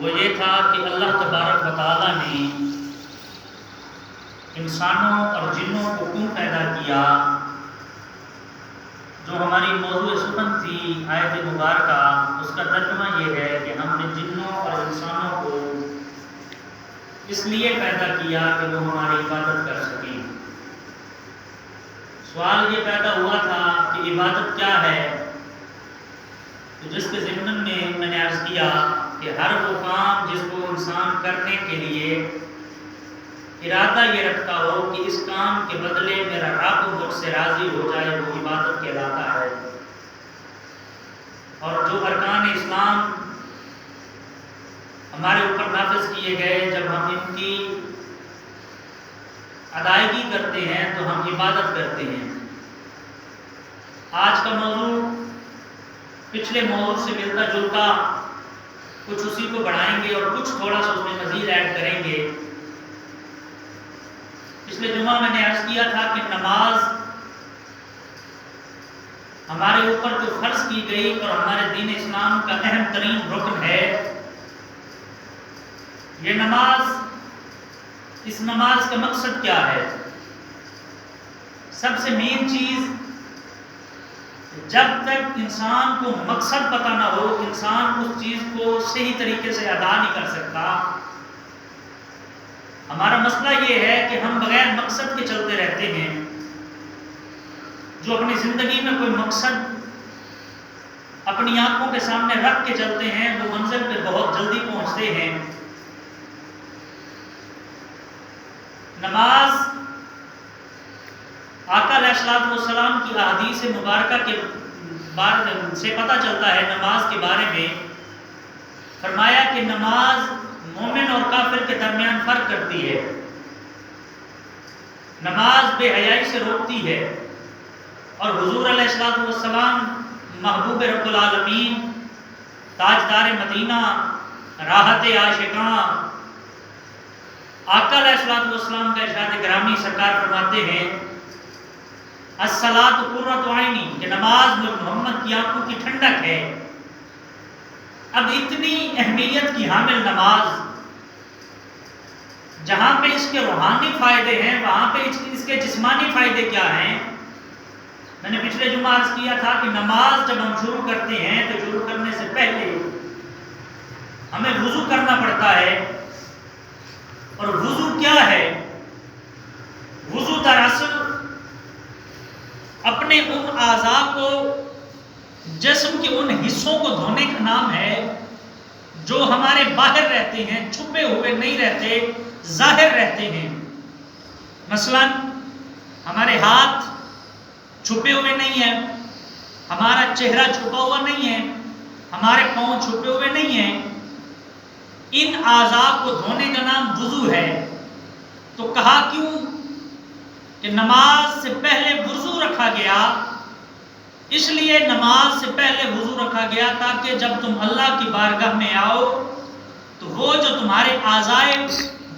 وہ یہ تھا کہ اللہ تبارک و تعالیٰ نے انسانوں اور جنوں کو کیوں پیدا کیا۔ جو ہماری موضوع سخن تھی آیت مبارکہ، اس کا ترجمہ یہ ہے کہ ہم نے جنوں اور انسانوں کو اس لیے پیدا کیا کہ وہ ہماری عبادت کر سکیں۔ سوال یہ پیدا ہوا تھا کہ عبادت کیا ہے، تو جس کے ضمن میں نے عرض کیا کہ ہر وہ کام جس کو انسان کرنے کے لیے ارادہ یہ رکھتا ہو کہ اس کام کے بدلے میرا رب مجھ سے راضی ہو جائے، وہ عبادت کہلاتا ہے۔ اور جو ارکان اسلام ہمارے اوپر نافذ کیے گئے، جب ہم ان کی ادائیگی کرتے ہیں تو ہم عبادت کرتے ہیں۔ آج کا موضوع پچھلے موضوع سے ملتا جلتا، کچھ اسی کو بڑھائیں گے اور کچھ تھوڑا سا اس میں مزید ایڈ کریں گے۔ پچھلے جمعہ میں نے عرض کیا تھا کہ نماز ہمارے اوپر جو فرض کی گئی اور ہمارے دین اسلام کا اہم ترین رکن ہے، یہ نماز، اس نماز کا مقصد کیا ہے؟ سب سے مین چیز، جب تک انسان کو مقصد پتہ نہ ہو، انسان اس چیز کو صحیح طریقے سے ادا نہیں کر سکتا۔ ہمارا مسئلہ یہ ہے کہ ہم بغیر مقصد کے چلتے رہتے ہیں۔ جو اپنی زندگی میں کوئی مقصد اپنی آنکھوں کے سامنے رکھ کے چلتے ہیں، وہ منزل پہ بہت جلدی پہنچتے ہیں۔ نماز، آقا علیہ السلام کی احادیث مبارکہ کے بارے سے پتہ چلتا ہے، نماز کے بارے میں فرمایا کہ نماز مومن اور کافر کے درمیان فرق کرتی ہے۔ نماز بے حیائی سے روکتی ہے، اور حضور علیہ السلام محبوب رب العالمین، تاجدار مدینہ، راحت عاشقاں، آقا علیہ السلام کا ارشاد گرامی سرکار فرماتے ہیں، الصلاۃ قرۃ عینی، کہ نماز محمد کی آنکھوں کی ٹھنڈک ہے۔ اب اتنی اہمیت کی حامل نماز، جہاں پہ اس کے روحانی فائدے ہیں، وہاں پہ اس کے جسمانی فائدے کیا ہیں؟ میں نے پچھلے جمعہ عرض کیا تھا کہ نماز جب ہم شروع کرتے ہیں تو شروع کرنے سے پہلے ہمیں وضو کرنا پڑتا ہے۔ اور وضو کیا ہے؟ وضو دراصل اپنے ان اعضاء کو، جسم کے ان حصوں کو دھونے کا نام ہے جو ہمارے باہر رہتے ہیں، چھپے ہوئے نہیں رہتے، ظاہر رہتے ہیں۔ مثلا ہمارے ہاتھ چھپے ہوئے نہیں ہیں، ہمارا چہرہ چھپا ہوا نہیں ہے، ہمارے پاؤں چھپے ہوئے نہیں ہیں۔ ان اعضاء کو دھونے کا نام وضو ہے۔ تو کہا کیوں کہ نماز سے پہلے وضو رکھا گیا؟ اس لیے نماز سے پہلے وضو رکھا گیا تاکہ جب تم اللہ کی بارگاہ میں آؤ تو وہ جو تمہارے اعضاء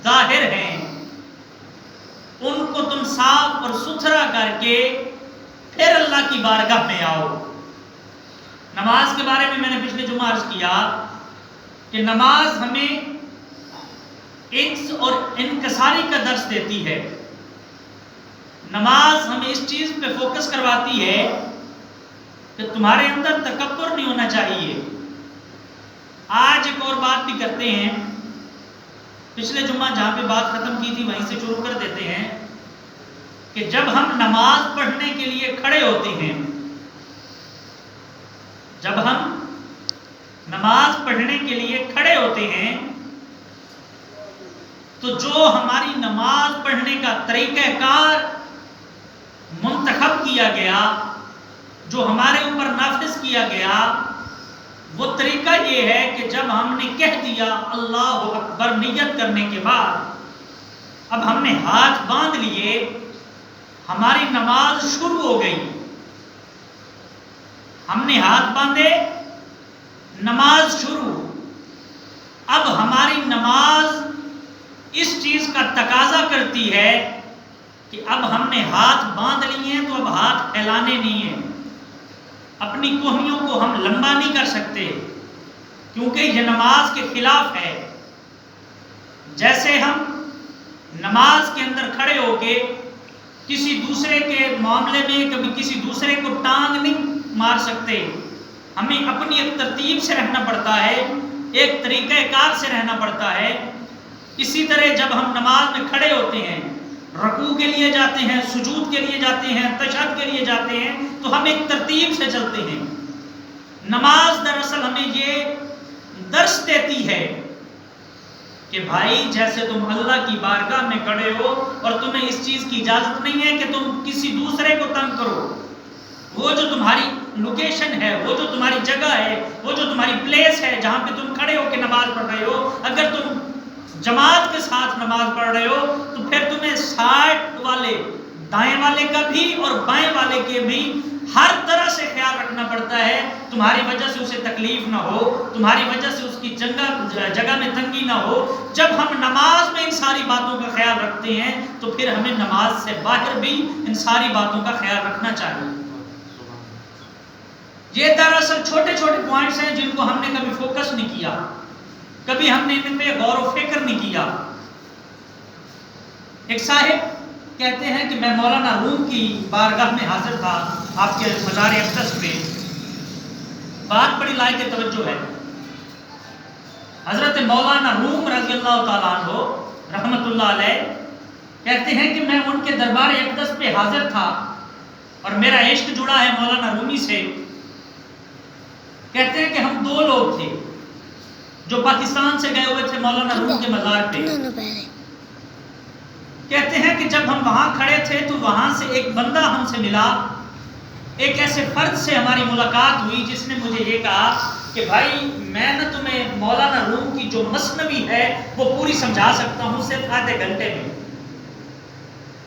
ظاہر ہیں ان کو تم صاف اور ستھرا کر کے پھر اللہ کی بارگاہ میں آؤ۔ نماز کے بارے میں نے پچھلے جمعہ عرض کیا کہ نماز ہمیں عجز اور انکساری کا درس دیتی ہے۔ نماز ہمیں اس چیز پہ فوکس کرواتی ہے کہ تمہارے اندر تکبر نہیں ہونا چاہیے۔ آج ایک اور بات بھی کرتے ہیں، پچھلے جمعہ جہاں پہ بات ختم کی تھی وہیں سے شروع کر دیتے ہیں کہ جب ہم نماز پڑھنے کے لیے کھڑے ہوتے ہیں، جب ہم نماز پڑھنے کے لیے کھڑے ہوتے ہیں تو جو ہماری نماز پڑھنے کا طریقہ کار منتخب کیا گیا، جو ہمارے اوپر نافذ کیا گیا، وہ طریقہ یہ ہے کہ جب ہم نے کہہ دیا اللہ اکبر نیت کرنے کے بعد، اب ہم نے ہاتھ باندھ لیے، ہماری نماز شروع ہو گئی۔ ہم نے ہاتھ باندھے، نماز شروع۔ اب ہماری نماز اس چیز کا تقاضا کرتی ہے کہ اب ہم نے ہاتھ باندھ لیے ہیں تو اب ہاتھ پھیلانے نہیں ہیں، اپنی کوہنیوں کو ہم لمبا نہیں کر سکتے، کیونکہ یہ نماز کے خلاف ہے. جیسے ہم نماز کے اندر کھڑے ہو کے کسی دوسرے کے معاملے میں کبھی کسی دوسرے کو ٹانگ نہیں مار سکتے، ہمیں اپنی ایک ترتیب سے رہنا پڑتا ہے، ایک طریقہ کار سے رہنا پڑتا ہے. اسی طرح جب ہم نماز میں کھڑے ہوتے ہیں، رکوع کے لیے جاتے ہیں، سجود کے لیے جاتے ہیں، تشہد کے لیے جاتے ہیں، تو ہم ایک ترتیب سے چلتے ہیں. نماز دراصل ہمیں یہ درس دیتی ہے کہ بھائی جیسے تم اللہ کی بارگاہ میں کھڑے ہو اور تمہیں اس چیز کی اجازت نہیں ہے کہ تم کسی دوسرے کو تنگ کرو. وہ جو تمہاری لوکیشن ہے، وہ جو تمہاری جگہ ہے، وہ جو تمہاری پلیس ہے جہاں پہ تم کھڑے ہو کے نماز پڑھ رہے ہو، اگر تم جماعت کے ساتھ نماز پڑھ رہے ہو تو پھر تمہیں سائڈ والے، دائیں والے کا بھی اور بائیں والے کے بھی ہر طرح سے خیال رکھنا پڑتا ہے. تمہاری وجہ سے اسے تکلیف نہ ہو، تمہاری وجہ سے اس کی جگہ میں تنگی نہ ہو. جب ہم نماز میں ان ساری باتوں کا خیال رکھتے ہیں تو پھر ہمیں نماز سے باہر بھی ان ساری باتوں کا خیال رکھنا چاہیے. یہ دراصل چھوٹے چھوٹے پوائنٹس ہیں جن کو ہم نے کبھی فوکس نہیں کیا، کبھی ہم نے ان پہ غور و فکر نہیں کیا. ایک صاحب کہتے ہیں کہ میں مولانا روم کی بارگاہ میں حاضر تھا آپ کے مزار اقدس پہ. بات بڑی لائق توجہ ہے. حضرت مولانا روم رضی اللہ تعالیٰ عنہ رحمت اللہ علیہ کہتے ہیں کہ میں ان کے دربار اقدس پہ حاضر تھا اور میرا عشق جڑا ہے مولانا رومی سے. کہتے ہیں کہ ہم دو لوگ تھے جو پاکستان سے گئے ہوئے تھے مولانا روم کے مزار پہ. کہتے ہیں کہ جب ہم وہاں کھڑے تھے تو وہاں سے ایک بندہ ہم سے ملا، ایک ایسے فرد سے ہماری ملاقات ہوئی جس نے مجھے یہ کہا کہ بھائی میں نہ تمہیں مولانا روم کی جو مثنوی ہے وہ پوری سمجھا سکتا ہوں صرف آدھے گھنٹے میں،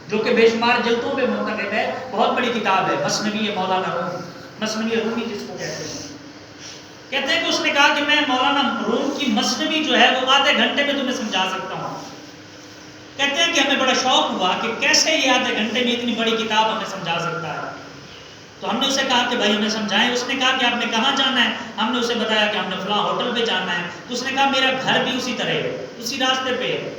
جو کہ بے شمار جلدوں پہ منتخب ہے، بہت بڑی کتاب ہے مثنوی مولانا روم، مثنوی رومی جس کو کہتے ہیں. کہتے ہیں کہ اس نے کہا کہ میں مولانا روم کی مثنوی جو ہے وہ آدھے گھنٹے میں تمہیں سمجھا سکتا ہوں. کہتے ہیں کہ ہمیں بڑا شوق ہوا کہ کیسے یہ آدھے گھنٹے میں اتنی بڑی کتاب ہمیں سمجھا سکتا ہے. تو ہم نے اسے کہا کہ بھائی ہمیں سمجھائیں. اس نے کہا کہ آپ نے کہاں جانا ہے؟ ہم نے اسے بتایا کہ ہم نے فلاں ہوٹل پہ جانا ہے. تو اس نے کہا میرا گھر بھی اسی طرح ہے، اسی راستے پہ ہے.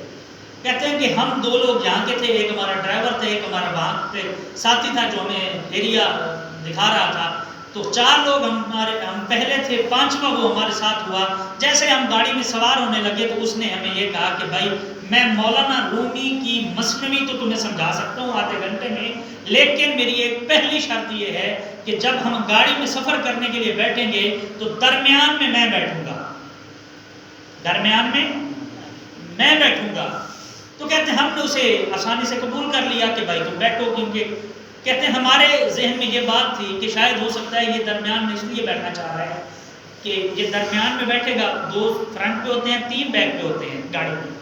کہتے ہیں کہ ہم دو لوگ یہاں کے تھے، ایک ہمارا ڈرائیور تھا، ایک ہمارا وہاں پہ ساتھی تھا جو ہمیں ایریا دکھا رہا تھا. تو چار لوگ ہم پہلے تھے، پانچواں وہ ہمارے ساتھ ہوا. جیسے ہم گاڑی میں سوار ہونے لگے تو اس نے ہمیں یہ کہا کہ بھائی میں مولانا رومی کی مثنوی تو تمہیں سمجھا سکتا ہوں آدھے گھنٹے میں، لیکن میری ایک پہلی شرط یہ ہے کہ جب ہم گاڑی میں سفر کرنے کے لیے بیٹھیں گے تو درمیان میں بیٹھوں گا، درمیان میں بیٹھوں گا. تو کہتے ہیں ہم نے اسے آسانی سے قبول کر لیا کہ بھائی تم بیٹھو. کیونکہ کہتے ہیں ہمارے ذہن میں یہ بات تھی کہ شاید ہو سکتا ہے یہ درمیان میں اس لیے بیٹھنا چاہ رہا ہے کہ یہ درمیان میں بیٹھے گا، دو فرنٹ پہ ہوتے ہیں، تین بیک پہ ہوتے ہیں گاڑی میں.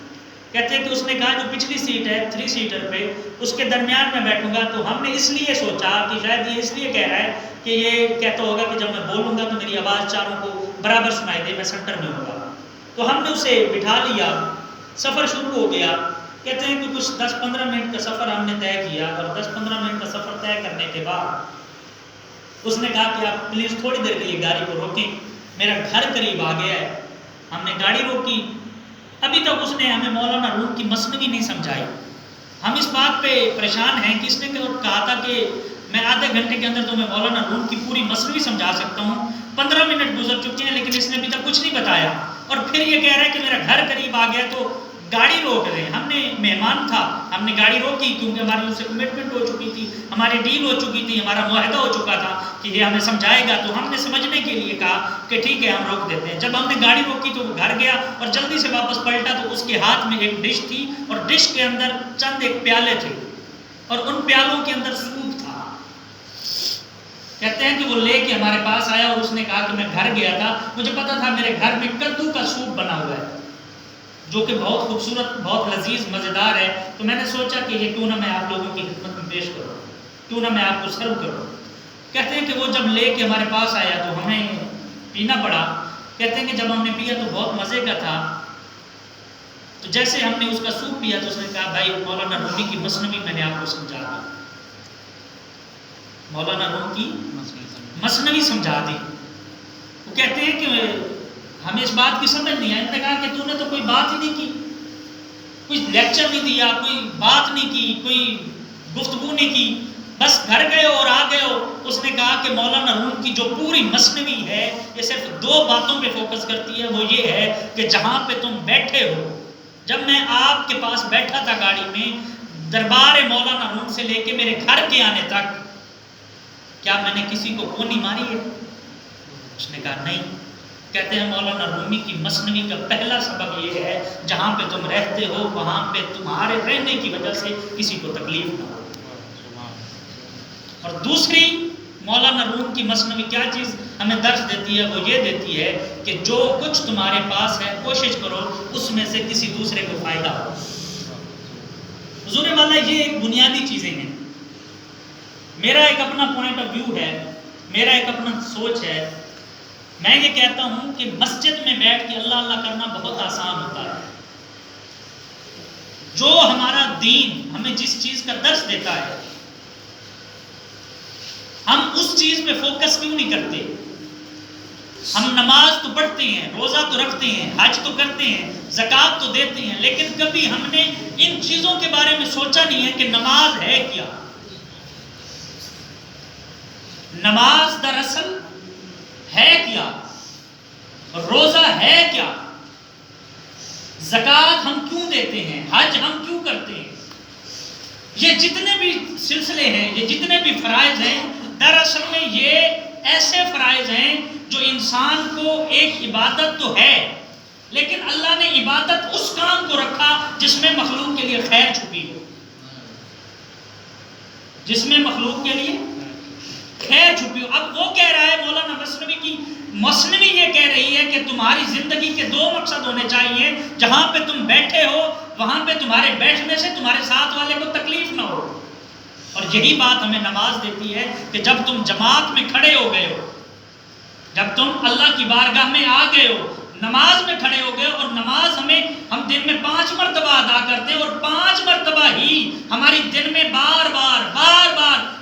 کہتے ہیں کہ اس نے کہا جو پچھلی سیٹ ہے 3 سیٹر پہ اس کے درمیان میں بیٹھوں گا. تو ہم نے اس لیے سوچا کہ شاید یہ اس لیے کہہ رہا ہے کہ یہ کہتا ہوگا کہ جب میں بولوں گا تو میری آواز چاروں کو برابر سنائی دے، میں سینٹر میں ہوں گا. تو ہم نے اسے بٹھا لیا، سفر شروع ہو گیا. کہتے ہیں کہ کچھ 10-15 منٹ کا سفر ہم نے طے کیا اور 10-15 منٹ کا سفر طے کرنے کے بعد اس نے کہا کہ آپ پلیز تھوڑی دیر کے لیے گاڑی کو روکیں، میرا گھر قریب آ گیا ہے. ہم نے گاڑی روکی. ابھی تک اس نے ہمیں مولانا روم کی مثنوی نہیں سمجھائی. ہم اس بات پہ پریشان ہیں کہ اس نے کہا تھا کہ میں آدھے گھنٹے کے اندر تمہیں مولانا روم کی پوری مثنوی سمجھا سکتا ہوں. 15 منٹ گزر چکے ہیں لیکن اس نے ابھی تک کچھ نہیں بتایا اور پھر یہ کہہ رہا ہے کہ میرا گھر قریب آ گیا. تو گاڑی روک رہے ہیں. ہم نے مہمان تھا، ہم نے گاڑی روکی کیونکہ ہماری اس سے کمٹمنٹ ہو چکی تھی، ہماری ڈیل ہو چکی تھی، ہمارا معاہدہ ہو چکا تھا کہ یہ ہمیں سمجھائے گا. تو ہم نے سمجھنے کے لیے کہا کہ ٹھیک ہے ہم روک دیتے ہیں. جب ہم نے گاڑی روکی تو وہ گھر گیا اور جلدی سے واپس پلٹا تو اس کے ہاتھ میں ایک ڈش تھی اور ڈش کے اندر چند ایک پیالے تھے اور ان پیالوں کے اندر سوپ تھا. کہتے ہیں کہ وہ لے کے ہمارے پاس آیا اور اس نے کہا کہ میں گھر گیا تھا، مجھے پتا تھا میرے گھر میں کدو کا سوپ بنا ہوا ہے جو کہ بہت خوبصورت، بہت لذیذ، مزیدار ہے. تو میں نے سوچا کہ یہ کیوں نہ میں آپ لوگوں کی خدمت میں پیش کروں، کیوں نہ میں آپ کو سرو کروں. کہتے ہیں کہ وہ جب لے کے ہمارے پاس آیا تو ہمیں پینا پڑا. کہتے ہیں کہ جب ہم نے پیا تو بہت مزے کا تھا. تو جیسے ہم نے اس کا سوپ پیا تو اس نے کہا بھائی مولانا رومی کی مثنوی میں نے آپ کو سمجھا دی، مولانا روم کی مثنوی سمجھا دی. وہ کہتے ہیں کہ ہمیں اس بات کی سمجھ نہیں آئی. انہوں نے کہا کہ تو نے تو کوئی بات ہی نہیں کی، کوئی لیکچر نہیں دیا، کوئی بات نہیں کی، کوئی گفتگو نہیں کی، بس گھر گئے اور آ گئے ہو. اس نے کہا کہ مولانا روم کی جو پوری مثنوی ہے یہ صرف 2 باتوں پہ فوکس کرتی ہے. وہ یہ ہے کہ جہاں پہ تم بیٹھے ہو، جب میں آپ کے پاس بیٹھا تھا گاڑی میں، دربار مولانا روم سے لے کے میرے گھر کے آنے تک، کیا میں نے کسی کو کونی ماری ہے؟ اس نے کہا نہیں. کہتے ہیں مولانا رومی کی مثنوی کا پہلا سبق یہ ہے جہاں پہ تم رہتے ہو وہاں پہ تمہارے رہنے کی وجہ سے کسی کو تکلیف نہ ہو. اور دوسری مولانا روم کی مثنوی کیا چیز ہمیں درس دیتی ہے؟ وہ یہ دیتی ہے کہ جو کچھ تمہارے پاس ہے کوشش کرو اس میں سے کسی دوسرے کو فائدہ ہو. حضور والا یہ ایک بنیادی چیزیں ہیں. میرا ایک اپنا پوائنٹ آف ویو ہے، میرا ایک اپنا سوچ ہے. میں یہ کہتا ہوں کہ مسجد میں بیٹھ کے اللہ اللہ کرنا بہت آسان ہوتا ہے. جو ہمارا دین ہمیں جس چیز کا درس دیتا ہے ہم اس چیز پہ فوکس کیوں نہیں کرتے؟ ہم نماز تو پڑھتے ہیں، روزہ تو رکھتے ہیں، حج تو کرتے ہیں، زکوٰۃ تو دیتے ہیں، لیکن کبھی ہم نے ان چیزوں کے بارے میں سوچا نہیں ہے کہ نماز ہے کیا. نماز دراصل ہے کیا؟ روزہ ہے کیا؟ زکوٰۃ ہم کیوں دیتے ہیں؟ حج ہم کیوں کرتے ہیں؟ یہ جتنے بھی سلسلے ہیں، یہ جتنے بھی فرائض ہیں، دراصل میں یہ ایسے فرائض ہیں جو انسان کو ایک عبادت تو ہے، لیکن اللہ نے عبادت اس کام کو رکھا جس میں مخلوق کے لیے خیر چھپی ہو، جس میں مخلوق کے لیے خیر چھپی ہو. اب وہ کہہ رہا ہے مولانا مثنوی یہ کہہ رہی ہے کہ تمہاری زندگی کے 2 مقصد ہونے چاہیے. جہاں پہ تم بیٹھے ہو وہاں پہ تمہارے بیٹھنے سے تمہارے ساتھ والے کو تکلیف نہ ہو. اور یہی بات ہمیں نماز دیتی ہے کہ جب تم جماعت میں کھڑے ہو گئے ہو، جب تم اللہ کی بارگاہ میں آ گئے ہو، نماز میں کھڑے ہو گئے، اور نماز ہم دن میں 5 مرتبہ ادا کرتے ہیں، اور 5 مرتبہ ہی ہماری دن میں بار بار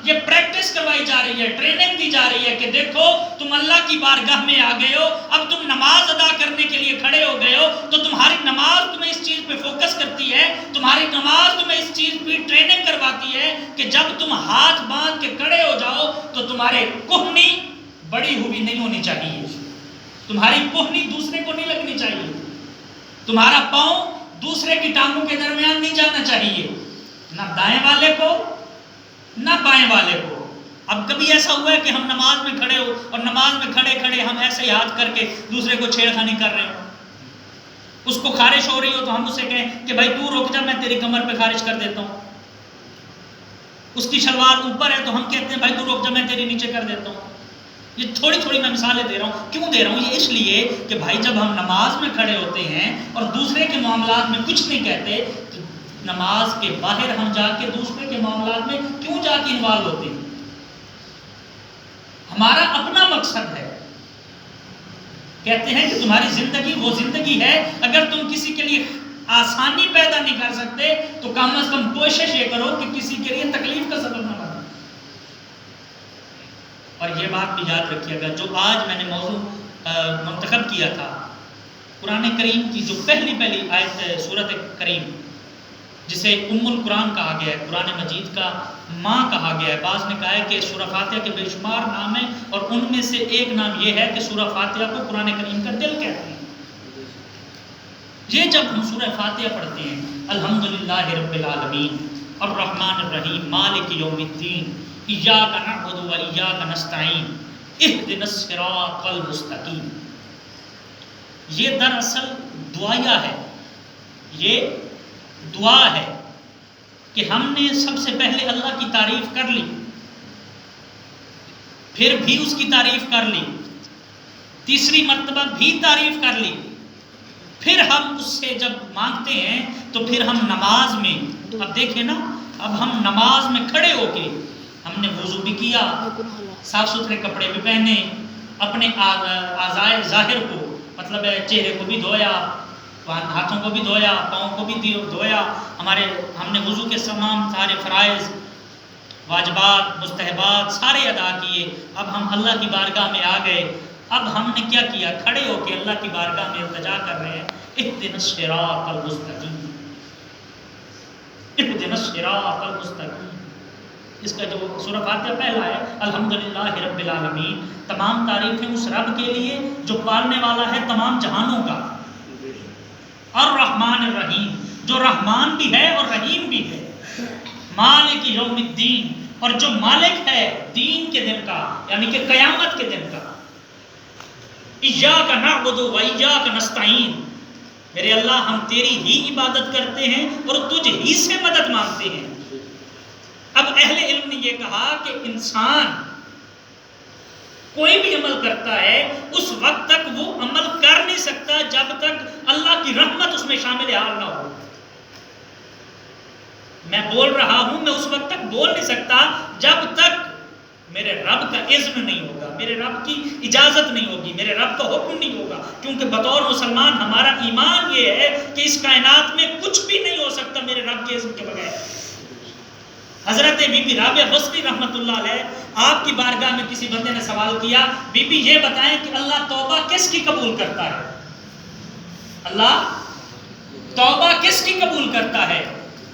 یہ پریکٹس کروائی جا رہی ہے، ٹریننگ دی جا رہی ہے کہ دیکھو تم اللہ کی بارگاہ میں آ گئے ہو، اب تم نماز ادا کرنے کے لیے کھڑے ہو گئے ہو، تو تمہاری نماز تمہیں اس چیز پہ فوکس کرتی ہے، تمہاری نماز تمہیں اس چیز پہ ٹریننگ کرواتی ہے کہ جب تم ہاتھ باندھ کے کھڑے ہو جاؤ تو تمہارے کہنی بڑی ہوئی نہیں ہونی چاہیے، تمہاری کوہنی دوسرے کو نہیں لگنی چاہیے، تمہارا پاؤں دوسرے کی ٹانگوں کے درمیان نہیں جانا چاہیے، نہ دائیں والے کو نہ بائیں والے کو. اب کبھی ایسا ہوا ہے کہ ہم نماز میں کھڑے ہو اور نماز میں کھڑے ہم ایسے ہی ہاتھ کر کے دوسرے کو چھیڑخانی کر رہے ہو، اس کو خارش ہو رہی ہو تو ہم اسے کہیں کہ بھائی تو رک جا، میں تیری کمر پہ خارش کر دیتا ہوں. اس کی شلوار اوپر ہے تو ہم کہتے ہیں بھائی تو رک جا، میں تیری نیچے کر دیتا ہوں. یہ تھوڑی میں مثالیں دے رہا ہوں. کیوں دے رہا ہوں؟ یہ اس لیے کہ بھائی جب ہم نماز میں کھڑے ہوتے ہیں اور دوسرے کے معاملات میں کچھ نہیں کہتے تو نماز کے باہر ہم جا کے دوسرے کے معاملات میں کیوں جا کے انوالو ہوتے ہیں؟ ہمارا اپنا مقصد ہے. کہتے ہیں کہ تمہاری زندگی وہ زندگی ہے، اگر تم کسی کے لیے آسانی پیدا نہیں کر سکتے تو کم از کم کوشش یہ کرو کہ کسی کے لیے تکلیف کا سبب نہ بنو. اور یہ بات بھی یاد رکھیے گا، جو آج میں نے موضوع منتخب کیا تھا، قرآن کریم کی جو پہلی آیت ہے سورۃ کریم، جسے ام القرآن کہا گیا ہے، قرآن مجید کا ماں کہا گیا ہے. بعض نے کہا ہے کہ سورہ فاتحہ کے بے شمار نام ہیں اور ان میں سے ایک نام یہ ہے کہ سورہ فاتحہ کو قرآن کریم کا دل کہتے ہیں. یہ جب ہم سورہ فاتحہ پڑھتے ہیں، الحمدللہ رب العالمین الرحمن الرحیم مالک یوم الدین ایاک نعبد و ایاک نستعین اہدنا الصراط المستقیم، یہ دراصل دعائیہ ہے، یہ دعا ہے کہ ہم نے سب سے پہلے اللہ کی تعریف کر لی، پھر بھی اس کی تعریف کر لی، تیسری مرتبہ بھی تعریف کر لی، پھر ہم اس سے جب مانگتے ہیں تو پھر ہم نماز میں، اب دیکھیں نا، اب ہم نماز میں کھڑے ہو کے ہم نے وضو بھی کیا، صاف ستھرے کپڑے بھی پہنے، اپنے اعضائے ظاہر کو مطلب چہرے کو بھی دھویا، ہاتھوں کو بھی دھویا، پاؤں کو بھی دھویا، ہم نے وضو کے تمام سارے فرائض واجبات مستحبات سارے ادا کیے. اب ہم اللہ کی بارگاہ میں آ گئے. اب ہم نے کیا کیا؟ کھڑے ہو کے اللہ کی بارگاہ میں التجا کر رہے ہیں، اہدنا الصراط المستقیم، اہدنا الصراط المستقیم۔ اس کا جو سورہ فاتحہ پہلا ہے الحمدللہ رب العالمین، تمام تعریفیں اس رب کے لیے جو پالنے والا ہے تمام جہانوں کا، الرحمن الرحیم، جو رحمان بھی ہے اور رحیم بھی ہے، مالک یوم الدین، اور جو مالک ہے دین کے دن کا، یعنی کہ قیامت کے دن کا، ایاک نعبد و ایاک نستعین، میرے اللہ ہم تیری ہی عبادت کرتے ہیں اور تجھ ہی سے مدد مانگتے ہیں۔ اب اہل علم نے یہ کہا کہ انسان کوئی بھی عمل کرتا ہے اس وقت تک وہ عمل کر نہیں سکتا جب تک اللہ کی رحمت اس میں شامل حال نہ ہو۔ میں بول رہا ہوں، میں اس وقت تک بول نہیں سکتا جب تک میرے رب کا اذن نہیں ہوگا، میرے رب کی اجازت نہیں ہوگی، میرے رب کا حکم نہیں ہوگا، کیونکہ بطور مسلمان ہمارا ایمان یہ ہے کہ اس کائنات میں کچھ بھی نہیں ہو سکتا میرے رب کے اذن کے بغیر۔ حضرت بی بی رابعہ بصری رحمۃ اللہ علیہ، آپ کی بارگاہ میں کسی بندے نے سوال کیا، بی بی یہ بتائیں کہ اللہ توبہ کس کی قبول کرتا ہے؟ اللہ توبہ کس کی قبول کرتا ہے؟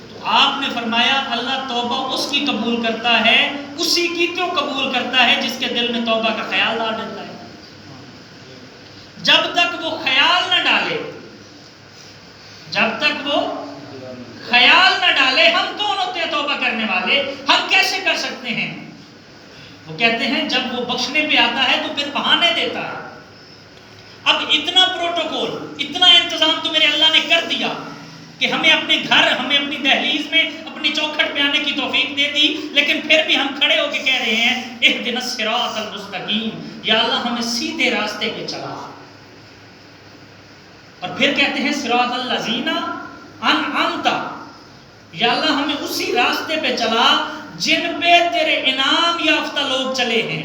تو آپ نے فرمایا اللہ توبہ اس کی قبول کرتا ہے، اسی کی تو قبول کرتا ہے جس کے دل میں توبہ کا خیال لا دیتا ہے۔ جب تک وہ خیال نہ ڈالے، جب تک وہ خیال نہ ڈالے، ہم کون ہوتے ہیں توبہ کرنے والے؟ ہم کیسے کر سکتے ہیں؟ وہ کہتے ہیں جب وہ بخشنے پہ آتا ہے تو پھر بہانے دیتا ہے۔ اب اتنا پروٹوکول، اتنا انتظام تو میرے اللہ نے کر دیا کہ ہمیں اپنے گھر، ہمیں اپنی دہلیز میں، اپنی چوکھٹ پہ آنے کی توفیق دے دی، لیکن پھر بھی ہم کھڑے ہو کے کہہ رہے ہیں اہدنا الصراط المستقیم، یا اللہ ہمیں سیدھے راستے پہ چلا۔ اور پھر کہتے ہیں صراط الذین انعمت، یا اللہ ہمیں اسی راستے پہ چلا جن پہ تیرے انعام یافتہ لوگ چلے ہیں،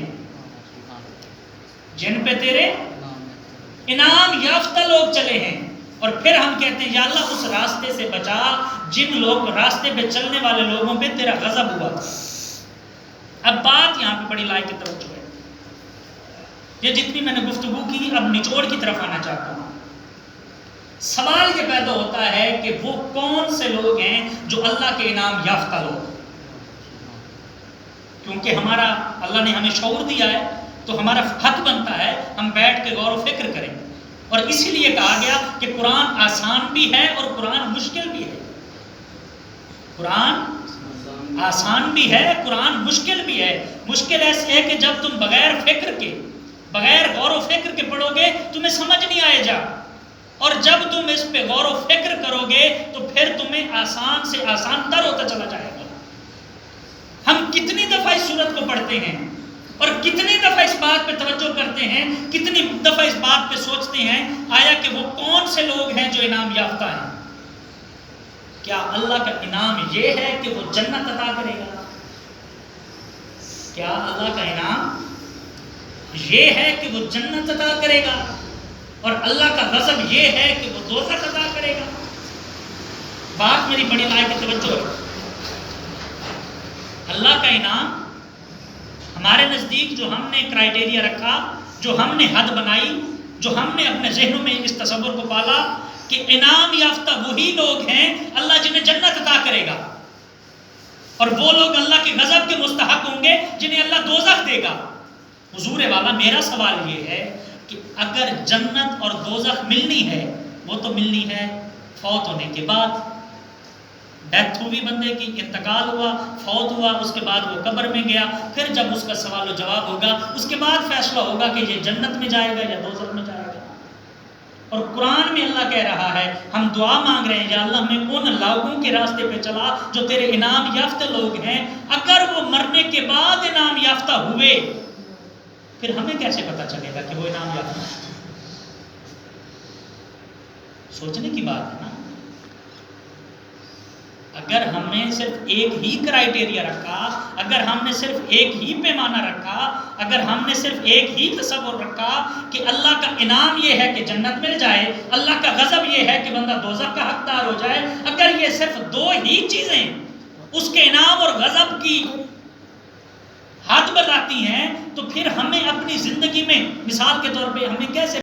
جن پہ تیرے انعام یافتہ لوگ چلے ہیں۔ اور پھر ہم کہتے ہیں یا اللہ اس راستے سے بچا جن لوگ راستے پہ چلنے والے لوگوں پہ تیرا غضب ہوا۔ اب بات یہاں پہ بڑی لائق کی توجہ ہے، یہ جتنی میں نے گفتگو کی اب نچوڑ کی طرف آنا چاہتا ہوں۔ سوال یہ پیدا ہوتا ہے کہ وہ کون سے لوگ ہیں جو اللہ کے انعام یافتہ لوگ؟ کیونکہ ہمارا اللہ نے ہمیں شعور دیا ہے تو ہمارا حق بنتا ہے ہم بیٹھ کے غور و فکر کریں، اور اسی لیے کہا گیا کہ قرآن آسان بھی ہے اور قرآن مشکل بھی ہے۔ قرآن آسان بھی ہے، قرآن مشکل بھی ہے۔ مشکل ایسے ہے کہ جب تم بغیر فکر کے، بغیر غور و فکر کے پڑھو گے تمہیں سمجھ نہیں آئے گا، اور جب تم اس پہ غور و فکر کرو گے تو پھر تمہیں آسان سے آسان تر ہوتا چلا جائے گا۔ ہم کتنی دفعہ اس سورت کو پڑھتے ہیں اور کتنی دفعہ اس بات پہ توجہ کرتے ہیں، کتنی دفعہ اس بات پہ سوچتے ہیں آیا کہ وہ کون سے لوگ ہیں جو انعام یافتہ ہیں؟ کیا اللہ کا انعام یہ ہے کہ وہ جنت عطا کرے گا؟ کیا اللہ کا انعام یہ ہے کہ وہ جنت عطا کرے گا؟ اور اللہ کا غضب یہ ہے کہ وہ دوزخ عطا کرے گا؟ بات میری بڑی لائق توجہ ہے۔ اللہ کا انعام ہمارے نزدیک جو ہم نے کرائیٹیریا رکھا، جو ہم نے حد بنائی، جو ہم نے اپنے ذہنوں میں اس تصور کو پالا کہ انعام یافتہ وہی لوگ ہیں اللہ جنہیں جنت عطا کرے گا، اور وہ لوگ اللہ کے غضب کے مستحق ہوں گے جنہیں اللہ دوزخ دے گا۔ حضور والا میرا سوال یہ ہے کہ اگر جنت اور دوزخ ملنی ہے، وہ تو ملنی ہے فوت ہونے کے بعد۔ ڈیتھ ہوئی بندے کی، انتقال ہوا، فوت ہوا، اس کے بعد وہ قبر میں گیا، پھر جب اس کا سوال و جواب ہوگا اس کے بعد فیصلہ ہوگا کہ یہ جنت میں جائے گا یا دوزخ میں جائے گا۔ اور قرآن میں اللہ کہہ رہا ہے، ہم دعا مانگ رہے ہیں یا اللہ ہمیں ان لوگوں کے راستے پہ چلا جو تیرے انعام یافتہ لوگ ہیں۔ اگر وہ مرنے کے بعد انعام یافتہ ہوئے پھر ہمیں کیسے پتا چلے گا کہ وہ انعام یافتہ ہے؟ سوچنے کی بات ہے نا۔ اگر ہم نے صرف ایک ہی کرائیٹیریا رکھا، اگر ہم نے صرف ایک ہی پیمانہ رکھا، اگر ہم نے صرف ایک ہی تصور رکھا کہ اللہ کا انعام یہ ہے کہ جنت مل جائے، اللہ کا غضب یہ ہے کہ بندہ دوزخ کا حقدار ہو جائے، اگر یہ صرف دو ہی چیزیں اس کے انعام اور غضب کی حد بتاتی ہیں، تو پھر ہمیں اپنی زندگی میں مثال کے طور پہ ہمیں کیسے